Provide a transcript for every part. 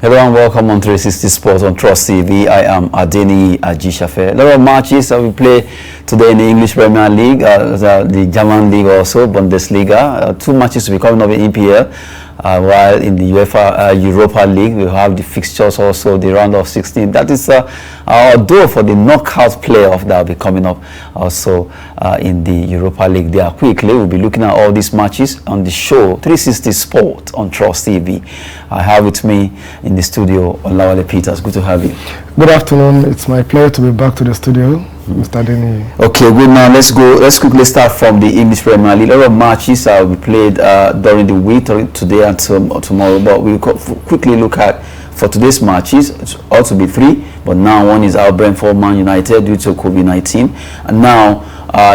Hello and welcome on 360 Sports on Trust TV. I am Adeni Ajishafe. A lot of matches that we play today in the English Premier League, the German League also, Bundesliga. 2 matches will be coming up in EPL. While in the UEFA Europa League, we have the fixtures also, the round of 16. That is our door for the knockout playoff that will be coming up also in the Europa League. There quickly, we'll be looking at all these matches on the show 360 Sport on Trust TV. I have with me in the studio Olawale Peters. Good to have you. Good afternoon. It's my pleasure to be back to the studio. Mr. Denny. Okay, good. Now let's go. Let's quickly start from the English Premier League. A lot of matches will be played during the week, today and tomorrow. But we'll quickly look at for today's matches. It's ought to be 3, but now one is out Brentford, Man United due to COVID-19, and now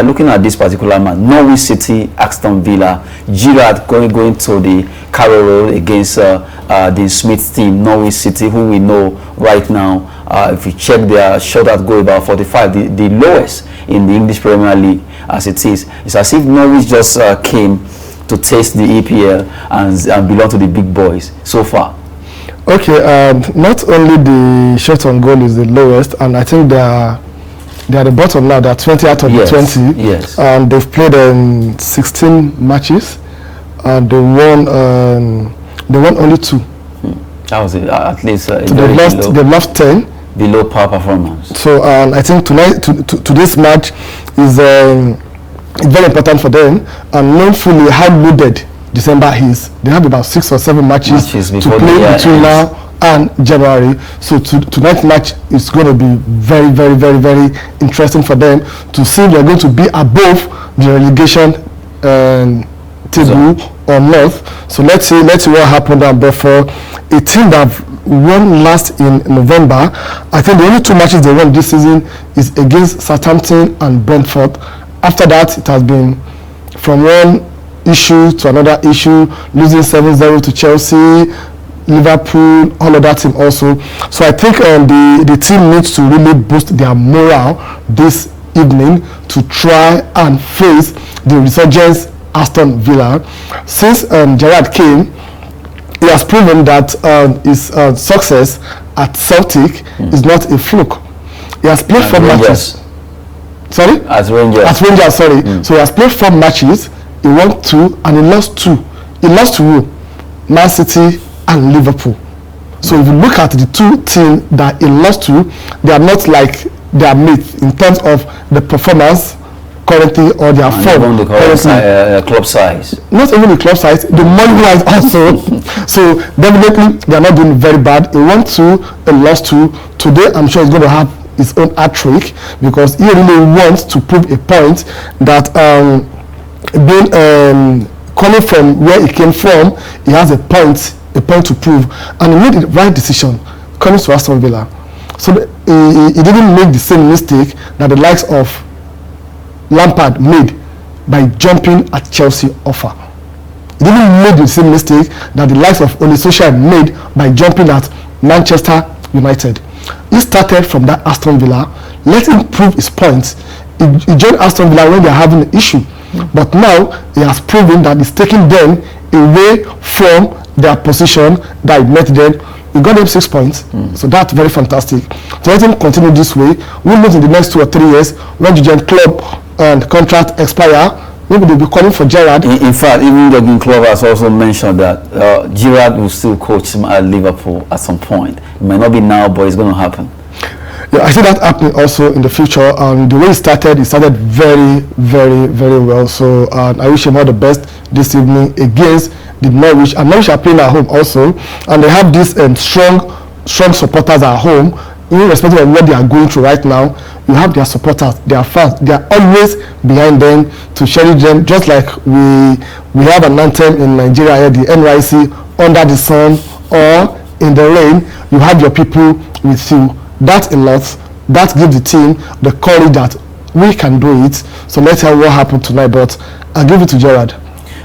looking at this particular match, Norwich City, Aston Villa, Gerrard going to the Carrow Road against the Smith team, Norwich City, who we know right now. If you check their shutout goal, about 45, the lowest in the English Premier League as it is. It's as if Norwich just came to taste the EPL and belong to the big boys so far. Okay, not only the shot on goal is the lowest, and I think they are the bottom now. They are 20 out of the 20. Yes. And they've played 16 matches, and they won only 2. That was it. At least they've lost 10. Below par performance. So I think today's match is very important for them, and knowing fully how loaded December is. They have about 6 or 7 matches to play between now and January. So tonight's match is going to be very, very, very, very interesting for them to see if they're going to be above the relegation table or not. So let's see what happened down there for a team that won last in November. I think the only 2 matches they won this season is against Southampton and Brentford. After that, it has been from one issue to another issue, losing 7-0 to Chelsea, Liverpool, all of that team also. So I think the team needs to really boost their morale this evening to try and face the resurgence Aston Villa. Since Gerrard came, he has proven that his success at Celtic is not a fluke. He has played 4 matches. Sorry? At Rangers, sorry. So he has played 4 matches, he won 2, and he lost 2. He lost to who? Man City and Liverpool. So if you look at the 2 teams that he lost to, they are not like their mates in terms of the performance currently or their form. The club size. Not even the club size, the money wise also. So definitely they are not doing very bad. He won 2, he lost 2. Today I'm sure he's going to have his own hat-trick because he really wants to prove a point that coming from where he came from, he has a point to prove, and he made the right decision coming to Aston Villa. So he didn't make the same mistake that the likes of Lampard made by jumping at Chelsea offer. He didn't make the same mistake that the likes of Ole Solskjaer made by jumping at Manchester United. He started from that Aston Villa, let him prove his points. He joined Aston Villa when they are having an issue, but now he has proven that he's taking them away from their position that it met them. We got them 6 points, so that's very fantastic. To let him continue this way, we'll meet in the next 2 or 3 years when the club and contract expire. Maybe they'll be calling for Gerrard. In fact, even Jurgen Klopp has also mentioned that Gerrard will still coach him at Liverpool at some point. It might not be now, but it's going to happen. Yeah, I see that happening also in the future. And the way he started very, very, very well. So I wish him all the best this evening against the Norwich. And Norwich are playing at home also, and they have these strong supporters at home. Irrespective of what they are going through right now, you have their supporters, their fans. They are always behind them to cherish them, just like we have an anthem in Nigeria here, the NYC, under the sun or in the rain. You have your people with you. That's a lot. That gives the team the courage that we can do it. So let's hear what happened tonight, but I'll give it to Gerrard.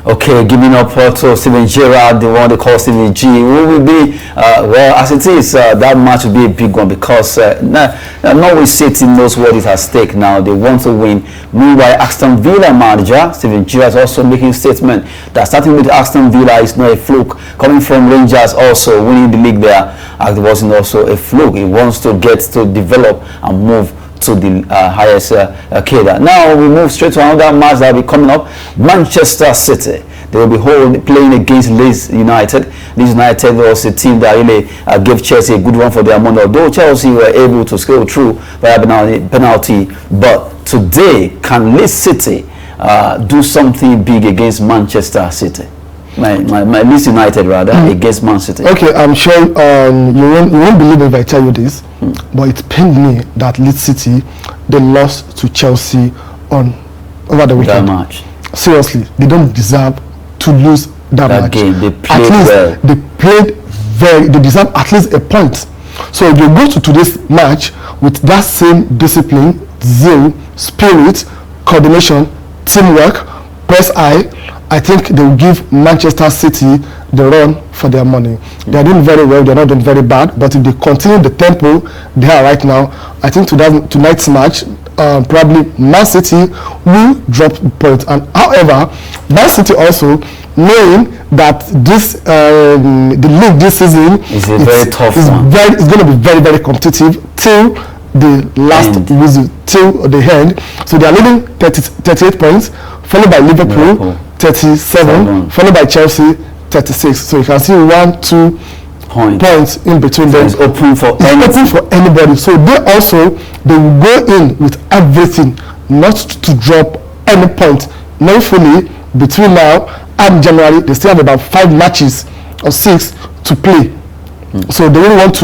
Okay, giving up to Steven Gerrard, the one they call Steven G. Who will be, well, as it is, that match will be a big one because Norwich City knows what is at stake now. They want to win. Meanwhile, Aston Villa manager Steven Gerrard is also making a statement that starting with Aston Villa is not a fluke. Coming from Rangers also winning the league there, it wasn't also a fluke. He wants to get to develop and move to the highest cadre. Now we move straight to another match that will be coming up. Manchester City. They will be playing against Leeds United. Leeds United was a team that really gave Chelsea a good run for their money. Although Chelsea were able to scale through by a penalty, but today can Leeds City do something big against Manchester City? My Leeds United rather against Man City. Okay, I'm sure you won't believe me if I tell you this, but it pained me that Leeds City they lost to Chelsea over the weekend. That match. Seriously, they don't deserve to lose that match. Game they played well. They played they deserve at least a point. So if they go to today's match with that same discipline, zeal, spirit, coordination, teamwork, press eye, I think they will give Manchester City the run for their money. They are doing very well. They are not doing very bad. But if they continue the tempo they are right now, I think tonight's match, probably Man City will drop points. And however, Man City also knowing that this the league this season is a very tough one. It's going to be very, very competitive till the last visit, till the end. So they are leading 38 points, followed by Liverpool 37, followed by Chelsea 36. So you can see 1-2 points in between them. It's open for anybody. So they will go in with everything, not to drop any point. Knowfully, between now and January, they still have about 5 matches or 6 to play. So they don't want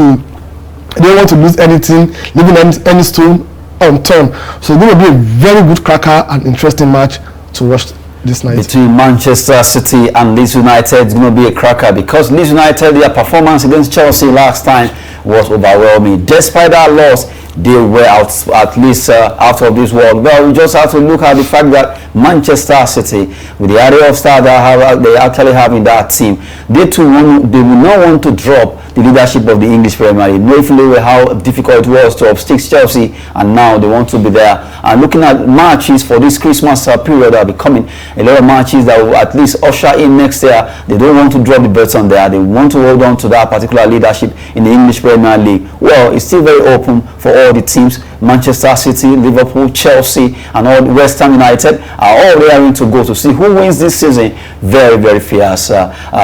to lose anything, leaving any stone unturned. So it's going to be a very good cracker and interesting match to watch this night. Between Manchester City and Leeds United, it's going to be a cracker because Leeds United, their performance against Chelsea last time was overwhelming. Despite that loss, they were at least out of this world. Well, we just have to look at the fact that Manchester City, with the area of stars that they actually have in that team, they will not want to drop the leadership of the English Premier League, knowing how difficult it was to upstick Chelsea, and now they want to be there. And looking at matches for this Christmas period that will be coming, a lot of matches that will at least usher in next year. They don't want to drop the belts on there. They want to hold on to that particular leadership in the English Premier League. Well, it's still very open for all the teams. Manchester City, Liverpool, Chelsea, and all West Ham United are all raring to go to see who wins this season. Very, very fierce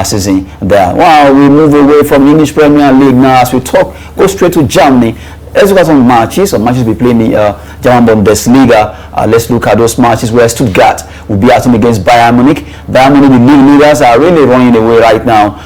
season there. Wow, we move away from the English Premier League now as we go straight to Germany. Let's look at some matches. Some matches we play in the German Bundesliga. Let's look at those matches where Stuttgart will be at home against Bayern Munich. Bayern Munich, the league leaders, are really running away right now,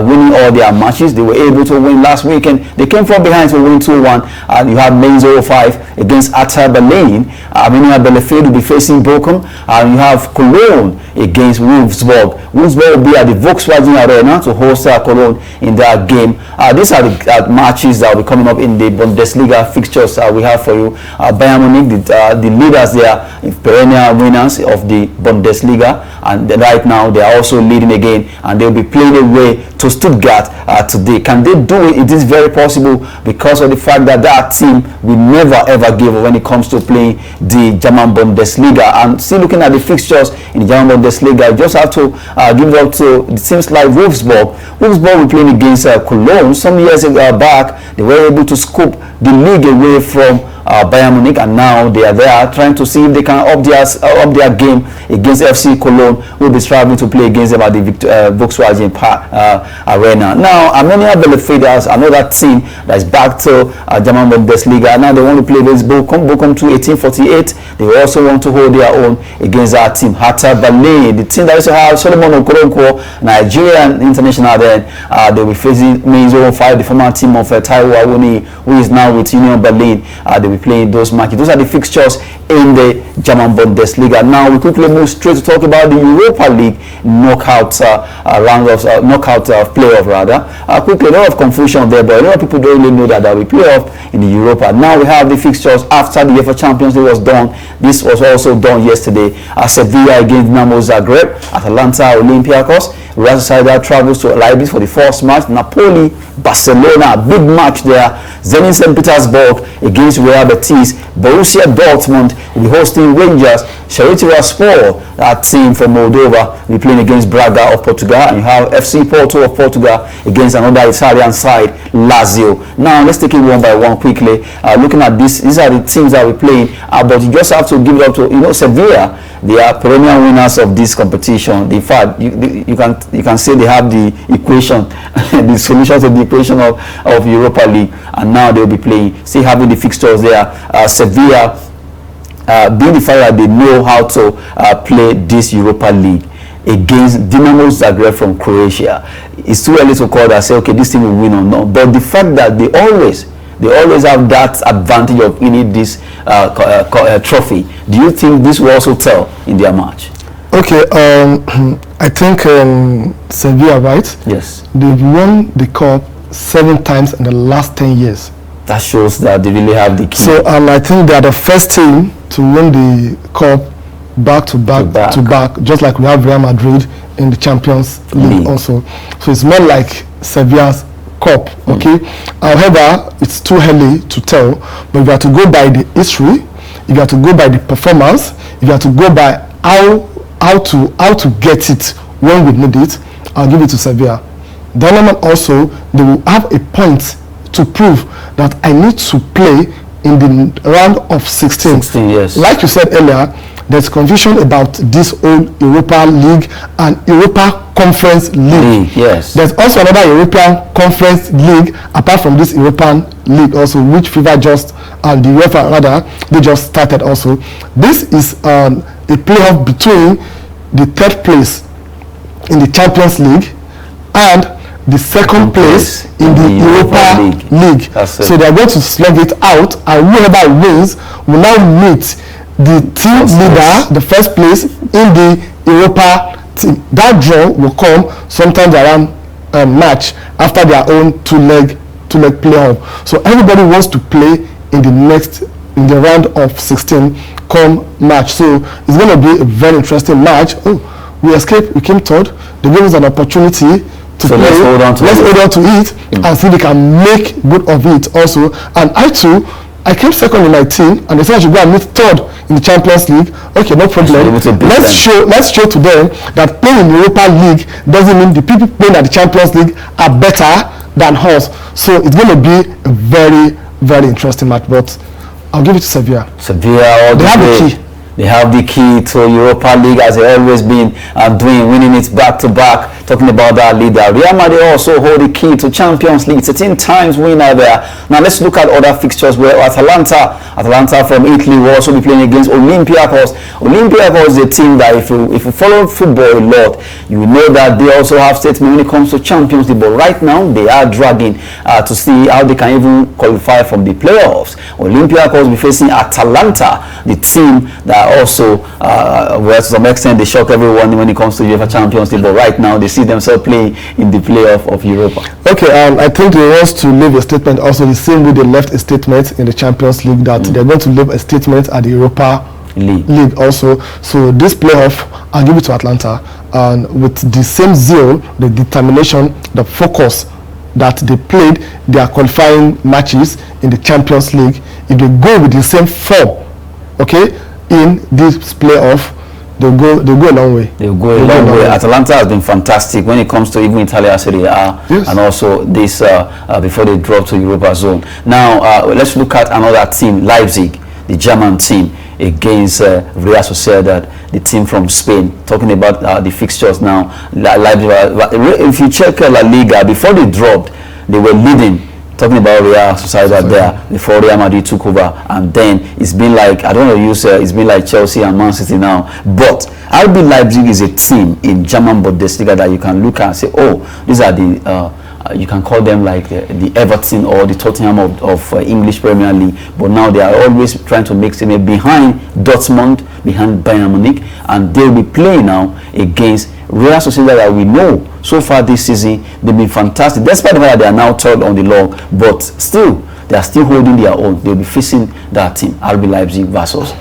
winning all their matches. They were able to win last weekend. They came from behind to win 2-1. You have Mainz 05 against Hertha Berlin. Arminia Bielefeld will be facing Bochum. You have Cologne against Wolfsburg. Wolfsburg will be at the Volkswagen Arena to host Cologne in that game. These are the matches that will be coming up in the Bundesliga fixtures we have for you. Bayern Munich, the leaders there, perennial winners of the Bundesliga, and right now they are also leading again, and they'll be playing away to Stuttgart today. Can they do it? It is very possible because of the fact that that team will never ever give up when it comes to playing the German Bundesliga. And still looking at the fixtures in the German Bundesliga, you just have to give it up to the teams like Wolfsburg. Wolfsburg were playing against Cologne some years back. They were able to scoop the league away from Bayern Munich, and now they are there trying to see if they can up their game against FC Cologne, who will be struggling to play against them at the Volkswagen Arena. Now, Arminia Bielefeld is another team that is back to German Bundesliga. Now they want to play against Bochum 1848. They also want to hold their own against that team. Hertha Berlin, the team that also have Solomon Okoronkwo, Nigerian international, then they will be facing Mainz 05, the former team of Taiwo Awoniyi, who is now with Union Berlin. They they'll be playing those matches. Those are the fixtures in the German Bundesliga. Now we quickly move straight to talk about the Europa League knockout playoff rather. Quickly, a lot of confusion there, but a lot of people don't really know that there will be playoff in the Europa. Now we have the fixtures after the UEFA Champions League was done. This was also done yesterday. Sevilla against Dinamo Zagreb, Atalanta, Olympiacos. Real Sociedad travels to Leipzig for the first match. Napoli, Barcelona, big match there. Zenit St. Petersburg against Real Betis. Borussia Dortmund will be hosting Rangers. Tiraspol, that team from Moldova, will be playing against Braga of Portugal. And you have FC Porto of Portugal against another Italian side, Lazio. Now let's take it one by one quickly. Looking at this, these are the teams that we're playing. But you just have to give it up to Sevilla. They are perennial winners of this competition. In fact, you can say they have the equation, the solution to the equation of Europa League, and now they'll be playing. Still having the fixtures there. Sevilla, being the fact that they know how to play this Europa League against Dinamo Zagreb from Croatia. It's too early to call that, say, okay, this team will win or not. But the fact that they always have that advantage of winning this trophy. Do you think this will also tell in their match? Okay, I think Sevilla, right? Yes. They've won the cup 7 times in the last 10 years. That shows that they really have the key. So I think they are the first team to win the cup back to back, just like we have Real Madrid in the Champions League also. So it's more like Sevilla's cup, okay? However, it's too early to tell, but if you have to go by the history, if you have to go by the performance, if you have to go by how to get it when we need it, I'll give it to Sevilla. Dynamo also, they will have a point to prove that I need to play in the round of 16. Yes. Like you said earlier, there's confusion about this old Europa League and Europa Conference League. Yes. There's also another European Conference League apart from this European League also, which FIFA just and the UEFA rather, they just started also. This is a playoff between the 3rd place in the Champions League and the 2nd place in the Europa League. So they are going to slug it out, and whoever wins will now meet the team leader, the 1st place in the Europa team. That draw will come sometime around March after their own two-leg playoff. So everybody wants to play in the round of 16 come March. So it's going to be a very interesting match. Oh, we escaped, we came 3rd. They gave us an opportunity to play. Let's hold on to it and see if we can make good of it also. And I came 2nd in my team, and they said I should go and meet 3rd in the Champions League. Okay, no problem. Let's show to them that playing in the Europa League doesn't mean the people playing at the Champions League are better than us. So it's going to be a very, very interesting match. But I'll give it to Sevilla. Sevilla, they have the key. They have the key to Europa League, as they always been doing, winning it back to back. Talking about that leader, Real Madrid also hold the key to Champions League. 13 times winner there. Now let's look at other fixtures where Atalanta from Italy will also be playing against Olympiacos. Olympiacos is a team that if you follow football a lot, you will know that they also have statement when it comes to Champions League. But right now they are dragging to see how they can even qualify from the playoffs. Olympiacos will be facing Atalanta, the team that also, well, to some extent, they shock everyone when it comes to UEFA Champions League. But right now they see themselves playing in the playoff of Europa. Okay, I think they want to leave a statement also the same way they left a statement in the Champions League that they're going to leave a statement at the Europa League also. So this playoff, I'll give it to Atlanta, and with the same zeal, the determination, the focus that they played their qualifying matches in the Champions League, if they go with the same form, okay, in this playoff, they'll go a long way. They'll go a long way. Atalanta has been fantastic when it comes to even Italia Serie A, and also this before they drop to Europa zone. Now let's look at another team, Leipzig, the German team, against Real Sociedad, the team from Spain. Talking about the fixtures now, Leipzig. If you check La Liga, before they dropped, they were leading. Talking about Real Sociedad there before Real Madrid took over, and then it's been like, I don't know, it's been like Chelsea and Man City now. But RB Leipzig is a team in German Bundesliga that you can look at and say, oh, these are the You can call them like the Everton or the Tottenham of English Premier League, but now they are always trying to make them behind Dortmund, behind Bayern Munich, and they'll be playing now against Real Sociedad that we know so far this season. They've been fantastic, despite the fact that they are now third on the log, but still they are still holding their own. They'll be facing that team, RB Leipzig versus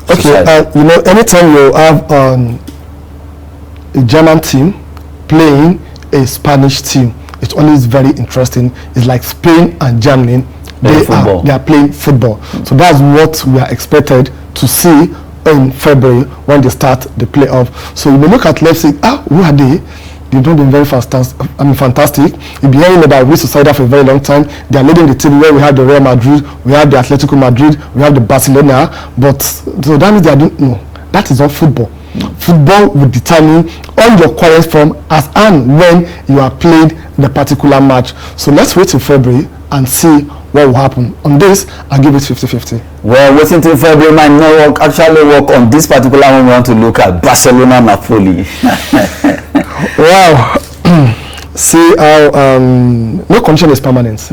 okay. You know, anytime you have a German team playing a Spanish team, it's always very interesting. It's like Spain and Germany, they are playing football. So that's what we are expected to see in February when they start the playoff. So you may look at Leipzig, who are they? They've not been very fantastic. You've been hearing about Real Sociedad for a very long time. They are leading the table where we have the Real Madrid, we have the Atletico Madrid, we have the Barcelona. But so that means they are doing, no, that is not football. Football will determine all your current form as and when you are played the particular match. So let's wait till February and see what will happen. On this, I'll give it 50-50. Well, waiting till February might not actually work on this particular one. We want to look at Barcelona Napoli. Wow. See how no condition is permanent.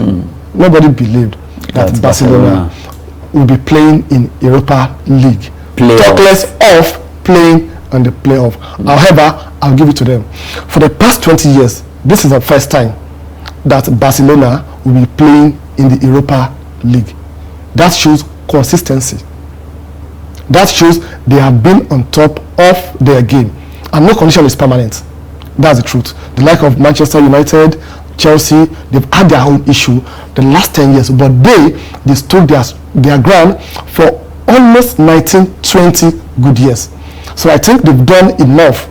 Nobody believed that Barcelona will be playing in Europa League. Talk less of playing on the playoff. However, I'll give it to them. For the past 20 years, this is the first time that Barcelona will be playing in the Europa League. That shows consistency. That shows they have been on top of their game. And no condition is permanent. That's the truth. The like of Manchester United, Chelsea, they've had their own issue the last 10 years, but they stood their ground for almost 19-20 good years. So I think they've done enough.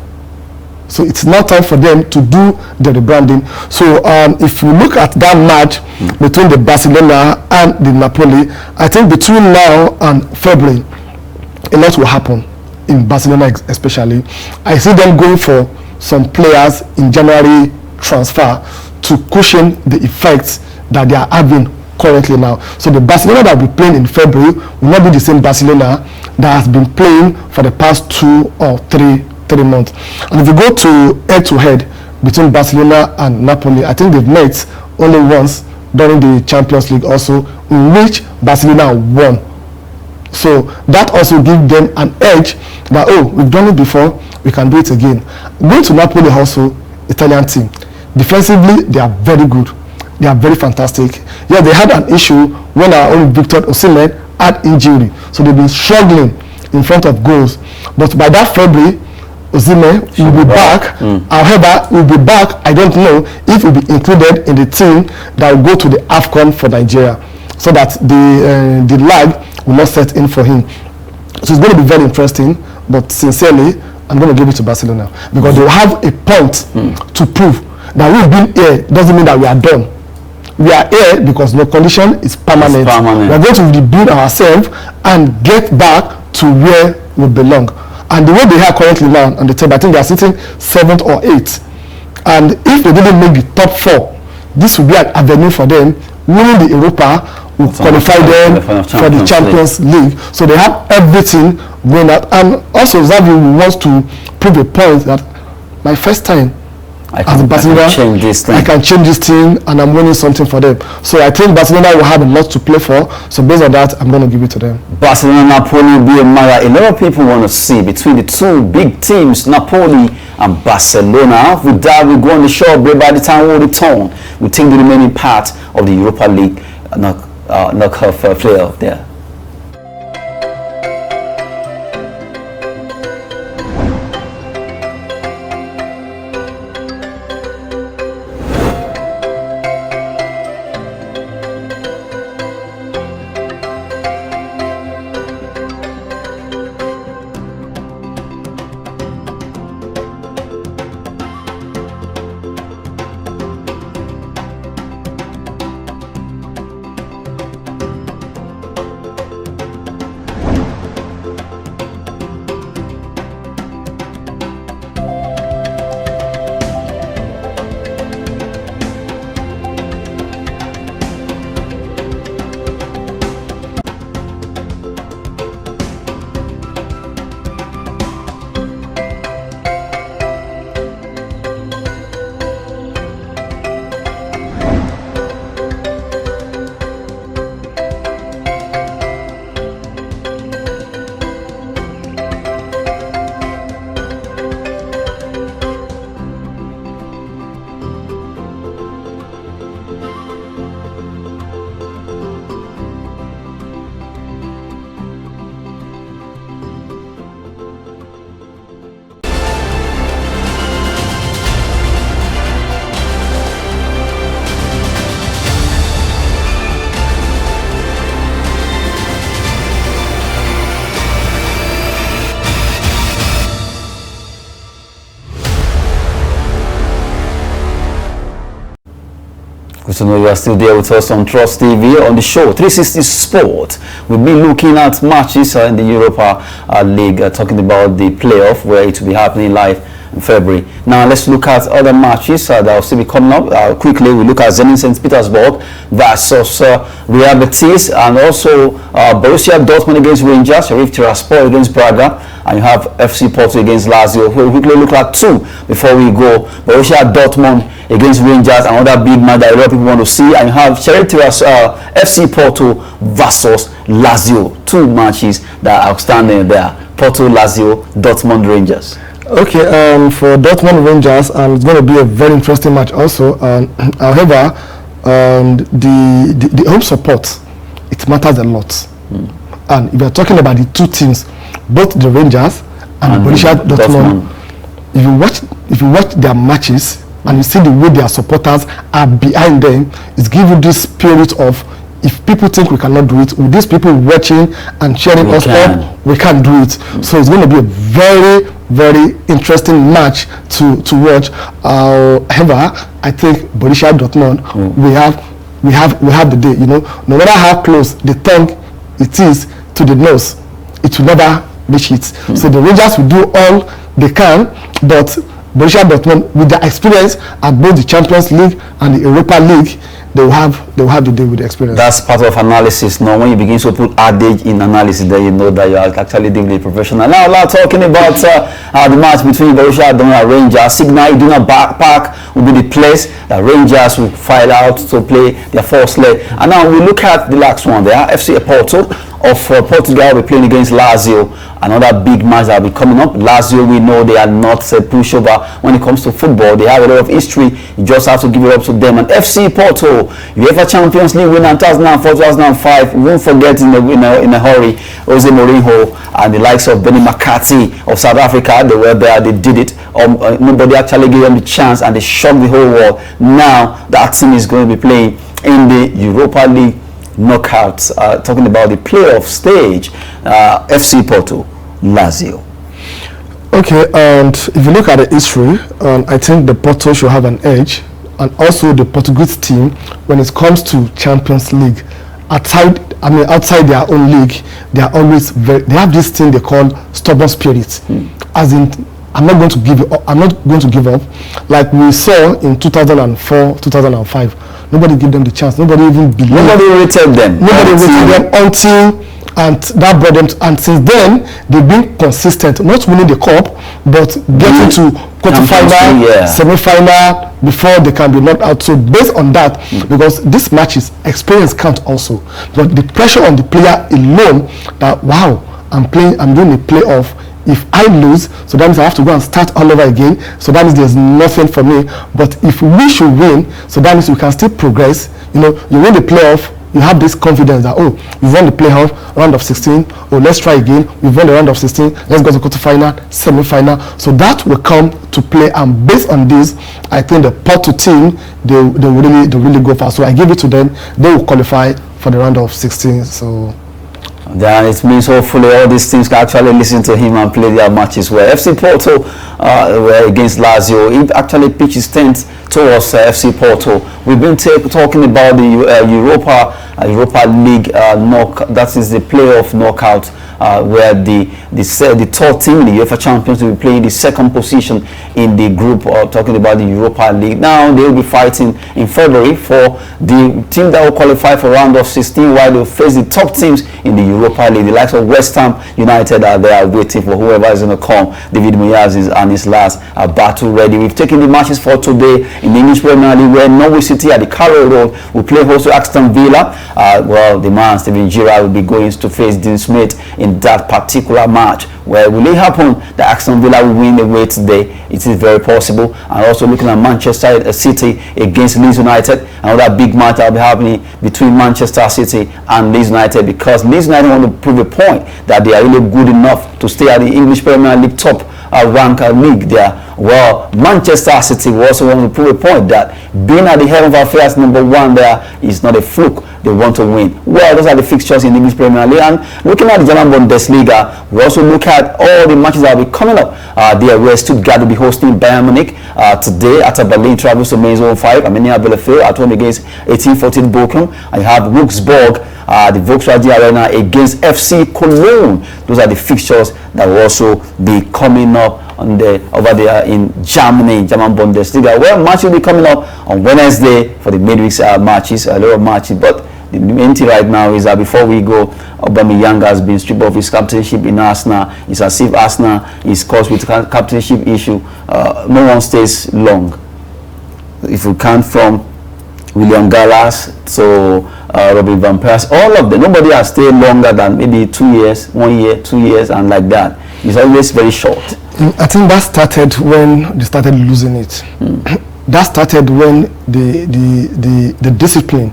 So it's now time for them to do the rebranding. So if you look at that match between the Barcelona and the Napoli, I think between now and February, a lot will happen in Barcelona especially. I see them going for some players in January transfer to cushion the effects that they are having currently now. So the Barcelona that will be playing in February will not be the same Barcelona that has been playing for the past 2 or 3 months. And if you go to head-to-head between Barcelona and Napoli, I think they've met only once during the Champions League also, in which Barcelona won. So that also gives them an edge that, we've done it before, we can do it again. Going to Napoli also, Italian team. Defensively, they are very good. They are very fantastic. Yeah, they had an issue when our own Victor Osimhen had injury. So they've been struggling in front of goals. But by that February, Osimhen will be back. However, will be back. I don't know if he will be included in the team that will go to the AFCON for Nigeria, so that the lag will not set in for him. So it's going to be very interesting. But sincerely, I'm going to give it to Barcelona because they will have a point to prove that we've been here. Doesn't mean that we are done. We are here because no condition is permanent. We are going to rebuild ourselves and get back to where we belong. And the way they are currently now on the table, I think they are sitting 7th or 8th. And if they didn't make the top 4, this will be an avenue for them. Winning the Europa will qualify them for the Champions League. So they have everything going out. And also Xavi wants to prove a point that my first time as a Barcelona, I can change this team and I'm winning something for them. So I think Barcelona will have a lot to play for. So based on that, I'm going to give it to them. Barcelona, Napoli will be a matter a lot of people want to see between the two big teams, Napoli and Barcelona. With that, we go on the show break. By the time we return, we take the remaining part of the Europa League knockoff playoff there. So you are still there with us on Trust TV on the show 360 Sport. We'll be looking at matches in the Europa League, talking about the playoff where it will be happening live in February. Now let's look at other matches that will still be coming up. Quickly, we look at Zenit St. Petersburg versus Real Betis, and also Borussia Dortmund against Rangers, Sheriff Tiraspol against Braga, and you have FC Porto against Lazio. We'll quickly look at two before we go. Borussia Dortmund against Rangers, another big match that a lot of people want to see, and you have Sheriff FC Porto versus Lazio. Two matches that are outstanding there. Porto, Lazio, Dortmund, Rangers. Okay, for Dortmund Rangers, it's going to be a very interesting match also. However, the home support, it matters a lot. And if you're talking about the two teams, both the Rangers and Borussia Dortmund, if you watch their matches and you see the way their supporters are behind them, it's giving you this spirit of, if people think we cannot do it, with these people watching and cheering us up, we can do it. So it's going to be a very, very interesting match to watch. However, I think Borussia Dortmund, we have the day. You know, no matter how close the tongue it is to the nose, it will never reach it. So the Rangers will do all they can, but Borussia Dortmund, with their experience at both the Champions League and the Europa League, they will have the day with the experience. That's part of analysis. Now, when you begin to put adage in analysis, then you know that you are actually doing the professional. Now, talking about the match between Borussia Dortmund and Rangers, Signal Iduna Park will be the place that Rangers will file out to play their first leg. And now we look at the last one there. FC Porto of Portugal will be playing against Lazio. Another big match that will be coming up. Lazio, we know they are not a pushover when it comes to football. They have a lot of history. You just have to give it up to them. And FC Porto, UEFA Champions League winner in 2004, 2005. We won't forget in a hurry, Jose Mourinho and the likes of Benny McCarthy of South Africa. They were there, they did it. Nobody actually gave them the chance, and they shocked the whole world. Now that team is going to be playing in the Europa League knockouts, talking about the playoff stage. FC Porto, Lazio. Okay, and if you look at the history, I think the Porto should have an edge, and also the Portuguese team when it comes to Champions League. Outside their own league, they are always they have this thing they call stubborn spirit. As in, I'm not going to give up. I'm not going to give up. Like we saw in 2004, 2005. Nobody gave them the chance. Nobody even believed. Nobody rated them. Nobody rated them until, and that brought them. And since then, they've been consistent. Not winning the cup, but getting to quarterfinal, semi-final before they can be knocked out. So based on that, because this matches, experience counts also. But the pressure on the player alone, that wow, I'm doing a playoff. If I lose, so that means I have to go and start all over again. So that means there's nothing for me. But if we should win, so that means we can still progress. You know, you win the playoff, you have this confidence that, oh, we've won the playoff, round of 16. Oh, let's try again. We've won the round of 16. Let's go to quarterfinal, semi-final. So that will come to play. And based on this, I think the Porto team, they really go far. So I give it to them. They will qualify for the round of 16. So. Then it means hopefully all these teams can actually listen to him and play their matches well. FC Porto were against Lazio. He actually pitched his tent towards FC Porto. We've been talking about the Europa League that is the playoff knockout, where the third team in the UEFA Champions will be playing the second position in the group, talking about the Europa League. Now they will be fighting in February for the team that will qualify for round of 16, while they will face the top teams in the Europa League. The likes of West Ham United are there waiting for whoever is going to come. David Moyes is on his last battle ready. We've taken the matches for today in the English Premier League, where Norwich City at the Carroll Road will play host to Aston Villa. Well, the man Steven Gerrard will be going to face Dean Smith in that particular match. Where will it happen that Aston Villa will win away today? It is very possible. And also looking at Manchester City against Leeds United, another big match that will be happening between Manchester City and Leeds United, because Leeds United want to prove a point that they are really good enough to stay at the English Premier League top rank league there Well, Manchester City also want to prove a point that being at the head of affairs #1 there is not a fluke. They want to win. Well, those are the fixtures in the English Premier League. And looking at the German Bundesliga, we also look at all the matches that will be coming up there, where Stuttgart will be hosting Bayern Munich today after Berlin travels to Mainz 05. Arminia Bielefeld at home against 1814 Bochum. I have Wurzburg, the Volkswagen Arena against FC Cologne. Those are the fixtures that will also be coming up over there in Germany, German Bundesliga. Well, match will be coming up on Wednesday for the midweek matches, a lot of matches. But the main thing right now is that before we go, Aubameyang has been stripped of his captainship in Arsenal. It's as if Arsenal is caused with captainship issue. No one stays long. If you count from William Gallas to Robin Van Persie, all of them, nobody has stayed longer than maybe 2 years, 1 year, 2 years, and like that. It's always very short. I think that started when they started losing it. That started when the discipline,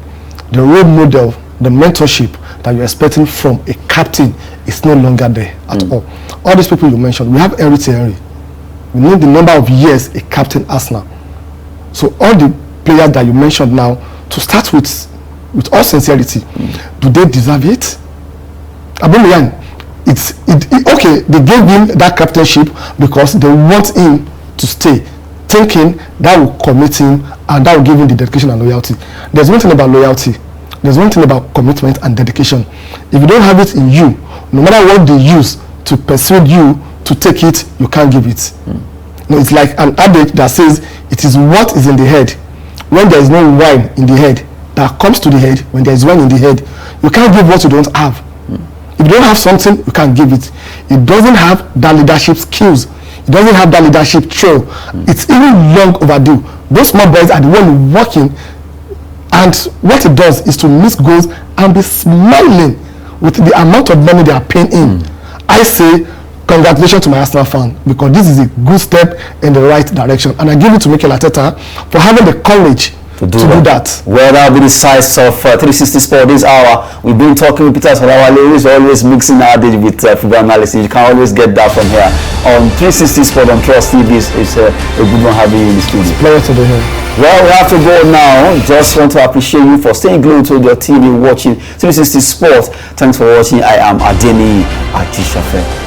the role model, the mentorship that you're expecting from a captain is no longer there at all. All these people you mentioned, we have Henry. We know the number of years a captain Arsenal. So all the players that you mentioned now, to start with all sincerity, do they deserve it? Aubameyang, okay, they gave him that captainship because they want him to stay, thinking that will commit him and that will give him the dedication and loyalty. There's one thing about loyalty. There's one thing about commitment and dedication. If you don't have it in you, no matter what they use to persuade you to take it, you can't give it. No, it's like an adage that says it is what is in the head. When there is no wine in the head, that comes to the head. When there is wine in the head, you can't give what you don't have. If you don't have something, you can't give it. It doesn't have that leadership skills. It doesn't have that leadership trail. It's even long overdue. Those small boys are the one working, and what it does is to miss goals and be smiling with the amount of money they are paying in. I say congratulations to my Arsenal fan, because this is a good step in the right direction, and I give it to Mikel Arteta for having the courage to do that. Well, that will be the size of 360 Sport this hour. We've been talking with Peter Solawale, who is always mixing our day with football analysis. You can always get that from here on 360 Sport on Trust TV. It's a good one having you in the studio. Pleasure to be here. Well, we have to go now. Just want to appreciate you for staying glued to your TV, watching 360 Sport. Thanks for watching. I am Adeni Ajishafe.